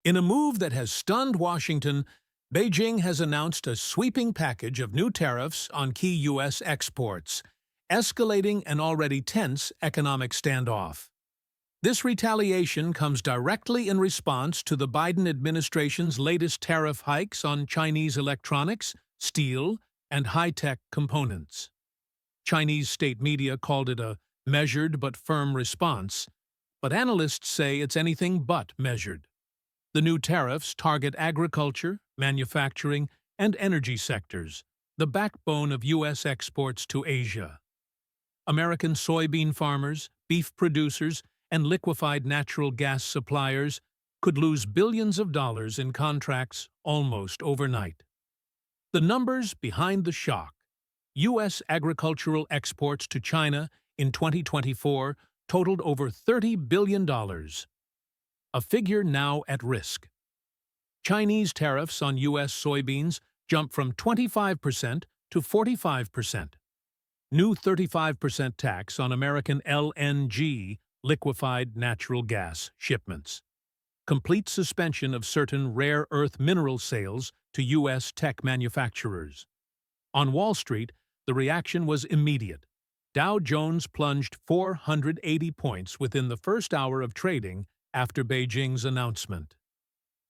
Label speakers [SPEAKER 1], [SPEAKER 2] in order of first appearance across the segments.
[SPEAKER 1] In a move that has stunned Washington, Beijing has announced a sweeping package of new tariffs on key U.S. exports, escalating an already tense economic standoff. This retaliation comes directly in response to the Biden administration's latest tariff hikes on Chinese electronics, steel, and high-tech components. Chinese state media called it a measured but firm response, but analysts say it's anything but measured. The new tariffs target agriculture, manufacturing, and energy sectors, the backbone of U.S. exports to Asia. American soybean farmers, beef producers, and liquefied natural gas suppliers could lose billions of dollars in contracts almost overnight. The numbers behind the shock: U.S. agricultural exports to China in 2024 totaled over $30 billion, a figure now at risk. Chinese tariffs on U.S. soybeans jumped from 25% to 45%. New 35% tax on American LNG, liquefied natural gas, shipments. Complete suspension of certain rare earth mineral sales to U.S. tech manufacturers. On Wall Street, the reaction was immediate. Dow Jones plunged 480 points within the first hour of trading after Beijing's announcement.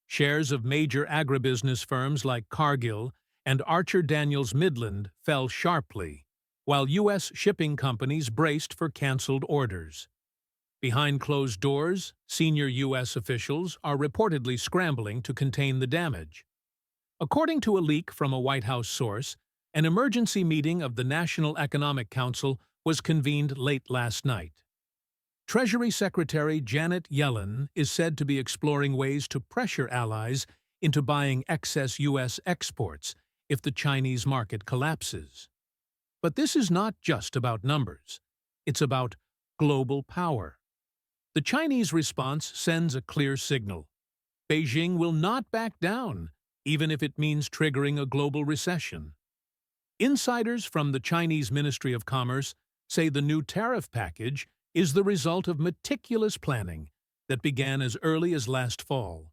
[SPEAKER 1] Shares of major agribusiness firms like Cargill and Archer Daniels Midland fell sharply, while U.S. shipping companies braced for canceled orders. Behind closed doors, senior U.S. officials are reportedly scrambling to contain the damage. According to a leak from a White House source, an emergency meeting of the National Economic Council was convened late last night. Treasury Secretary Janet Yellen is said to be exploring ways to pressure allies into buying excess U.S. exports if the Chinese market collapses. But this is not just about numbers. It's about global power. The Chinese response sends a clear signal. Beijing will not back down, even if it means triggering a global recession. Insiders from the Chinese Ministry of Commerce say the new tariff package is the result of meticulous planning that began as early as last fall.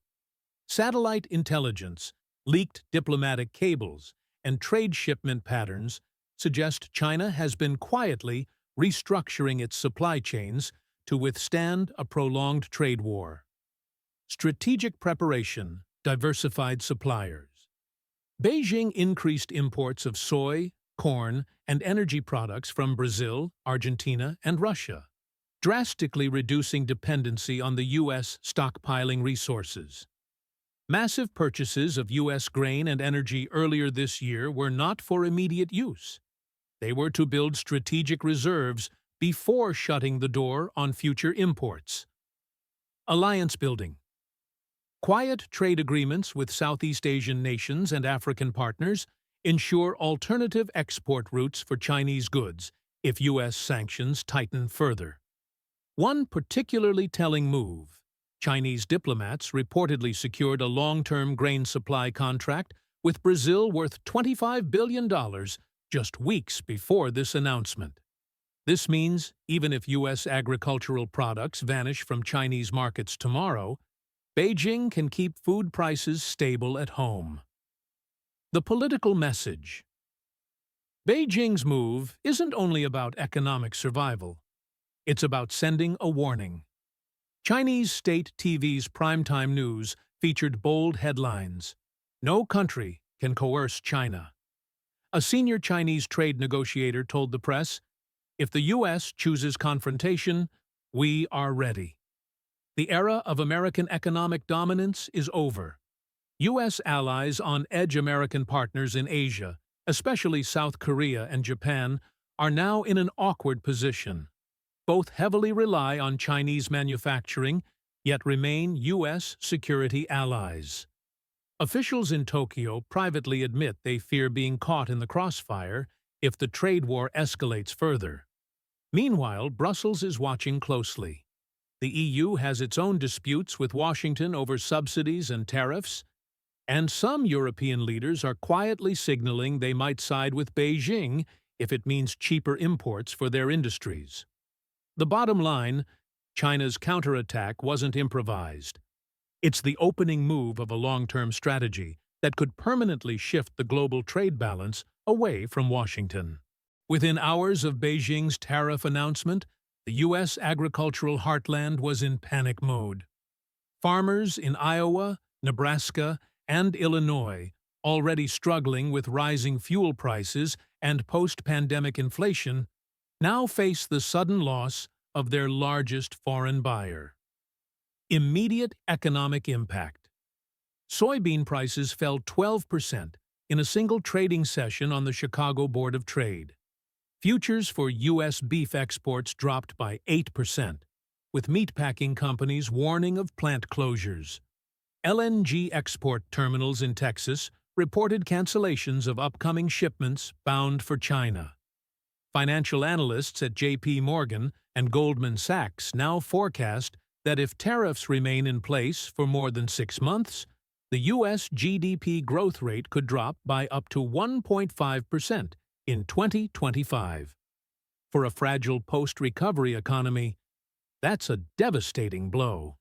[SPEAKER 1] Satellite intelligence, leaked diplomatic cables, and trade shipment patterns suggest China has been quietly restructuring its supply chains to withstand a prolonged trade war. Strategic preparation, diversified suppliers. Beijing increased imports of soy, corn, and energy products from Brazil, Argentina, and Russia, drastically reducing dependency on the U.S. stockpiling resources. Massive purchases of U.S. grain and energy earlier this year were not for immediate use. They were to build strategic reserves before shutting the door on future imports. Alliance building. Quiet trade agreements with Southeast Asian nations and African partners ensure alternative export routes for Chinese goods if U.S. sanctions tighten further. One particularly telling move: Chinese diplomats reportedly secured a long-term grain supply contract with Brazil worth $25 billion just weeks before this announcement. This means even if U.S. agricultural products vanish from Chinese markets tomorrow, Beijing can keep food prices stable at home. The political message. Beijing's move isn't only about economic survival. It's about sending a warning. Chinese state TV's primetime news featured bold headlines: "No country can coerce China." A senior Chinese trade negotiator told the press, "If the U.S. chooses confrontation, we are ready." The era of American economic dominance is over. U.S. allies on edge American partners in Asia, especially South Korea and Japan, are now in an awkward position. Both heavily rely on Chinese manufacturing, yet remain U.S. security allies. Officials in Tokyo privately admit they fear being caught in the crossfire if the trade war escalates further. Meanwhile, Brussels is watching closely. The EU has its own disputes with Washington over subsidies and tariffs, and some European leaders are quietly signaling they might side with Beijing if it means cheaper imports for their industries. The bottom line: China's counterattack wasn't improvised. It's the opening move of a long-term strategy that could permanently shift the global trade balance away from Washington. Within hours of Beijing's tariff announcement, the U.S. agricultural heartland was in panic mode. Farmers in Iowa, Nebraska, and Illinois, already struggling with rising fuel prices and post-pandemic inflation, now face the sudden loss of their largest foreign buyer. Immediate economic impact. Soybean prices fell 12% in a single trading session on the Chicago Board of Trade. Futures for U.S. beef exports dropped by 8%, with meatpacking companies warning of plant closures. LNG export terminals in Texas reported cancellations of upcoming shipments bound for China. Financial analysts at J.P. Morgan and Goldman Sachs now forecast that if tariffs remain in place for more than 6 months, the U.S. GDP growth rate could drop by up to 1.5% in 2025. For a fragile post-recovery economy, that's a devastating blow.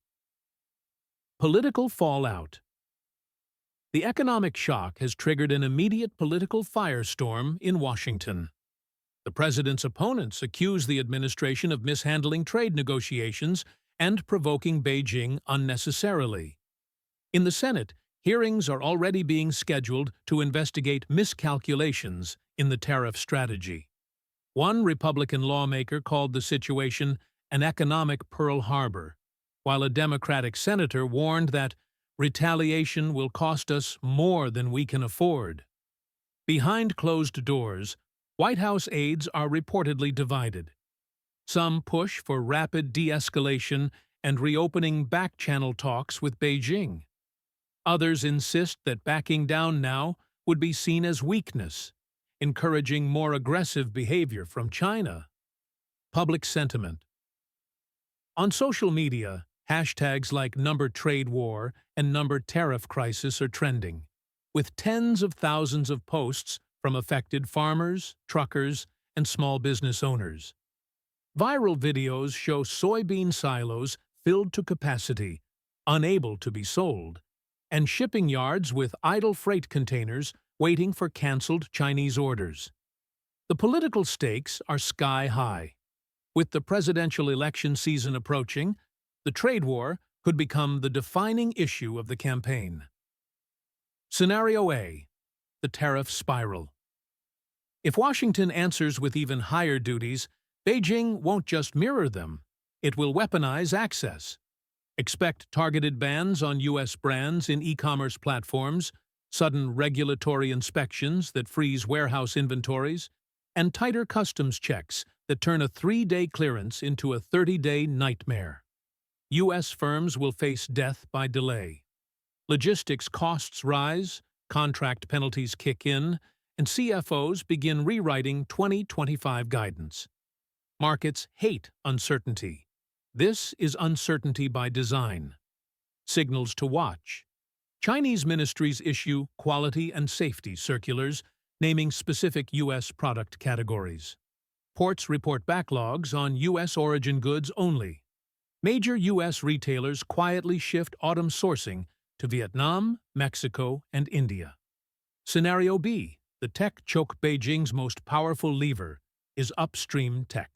[SPEAKER 1] Political fallout. The economic shock has triggered an immediate political firestorm in Washington. The president's opponents accuse the administration of mishandling trade negotiations and provoking Beijing unnecessarily. In the Senate, hearings are already being scheduled to investigate miscalculations in the tariff strategy. One Republican lawmaker called the situation an economic Pearl Harbor, while a Democratic senator warned that retaliation will cost us more than we can afford. Behind closed doors, White House aides are reportedly divided. Some push for rapid de-escalation and reopening back-channel talks with Beijing. Others insist that backing down now would be seen as weakness, encouraging more aggressive behavior from China. Public sentiment. On social media, hashtags like #TradeWar and #TariffCrisis are trending, with tens of thousands of posts from affected farmers, truckers, and small business owners. Viral videos show soybean silos filled to capacity, unable to be sold, and shipping yards with idle freight containers waiting for canceled Chinese orders. The political stakes are sky-high. With the presidential election season approaching, the trade war could become the defining issue of the campaign. Scenario A: the tariff spiral. If Washington answers with even higher duties, Beijing won't just mirror them, it will weaponize access. Expect targeted bans on U.S. brands in e-commerce platforms, sudden regulatory inspections that freeze warehouse inventories, and tighter customs checks that turn a 3-day clearance into a 30-day nightmare. U.S. firms will face death by delay. Logistics costs rise, contract penalties kick in, and CFOs begin rewriting 2025 guidance. Markets hate uncertainty. This is uncertainty by design. Signals to watch. Chinese ministries issue quality and safety circulars naming specific U.S. product categories. Ports report backlogs on U.S. origin goods only. Major U.S. retailers quietly shift autumn sourcing to Vietnam, Mexico, and India. Scenario B: the tech choke. Beijing's most powerful lever is upstream tech.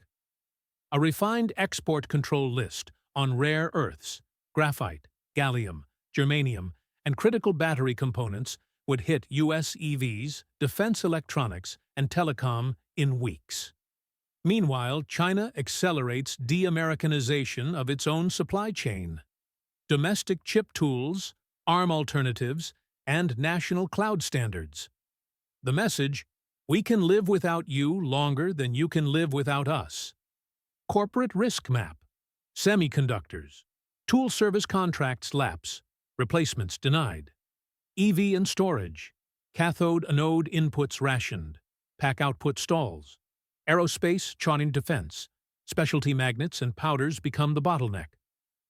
[SPEAKER 1] A refined export control list on rare earths, graphite, gallium, germanium, and critical battery components would hit U.S. EVs, defense electronics, and telecom in weeks. Meanwhile, China accelerates de-Americanization of its own supply chain. Domestic chip tools, ARM alternatives, and national cloud standards. The message: we can live without you longer than you can live without us. Corporate risk map. Semiconductors. Tool service contracts lapse. Replacements denied. EV and storage. Cathode-anode inputs rationed. Pack output stalls. Aerospace, charting defense. Specialty magnets and powders become the bottleneck.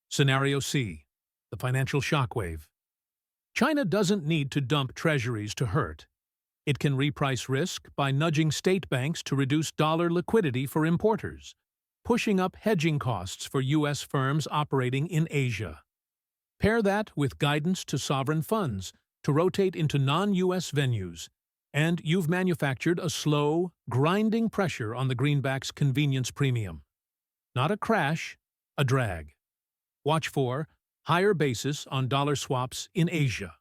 [SPEAKER 1] Scenario C: the financial shockwave. China doesn't need to dump treasuries to hurt. It can reprice risk by nudging state banks to reduce dollar liquidity for importers, pushing up hedging costs for U.S. firms operating in Asia. Pair that with guidance to sovereign funds to rotate into non-U.S. venues, and you've manufactured a slow, grinding pressure on the greenback's convenience premium. Not a crash, a drag. Watch for higher basis on dollar swaps in Asia.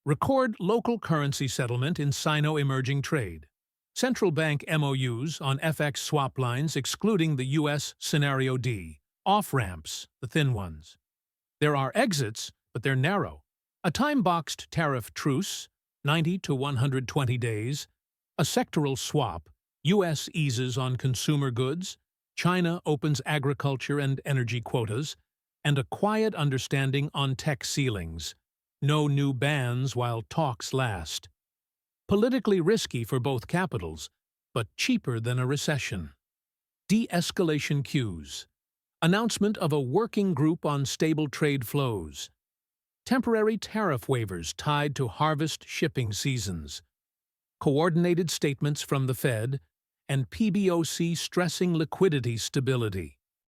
[SPEAKER 1] Record local currency settlement in Sino-emerging trade. Central bank MOUs on FX swap lines excluding the U.S. Scenario D. Off-ramps, the thin ones. There are exits, but they're narrow. A time-boxed tariff truce, 90 to 120 days. A sectoral swap, U.S. eases on consumer goods. China opens agriculture and energy quotas. And a quiet understanding on tech ceilings. No new bans while talks last. Politically risky for both capitals, but cheaper than a recession. De-escalation cues. Announcement of a working group on stable trade flows. Temporary tariff waivers tied to harvest shipping seasons. Coordinated statements from the Fed, and PBOC stressing liquidity stability.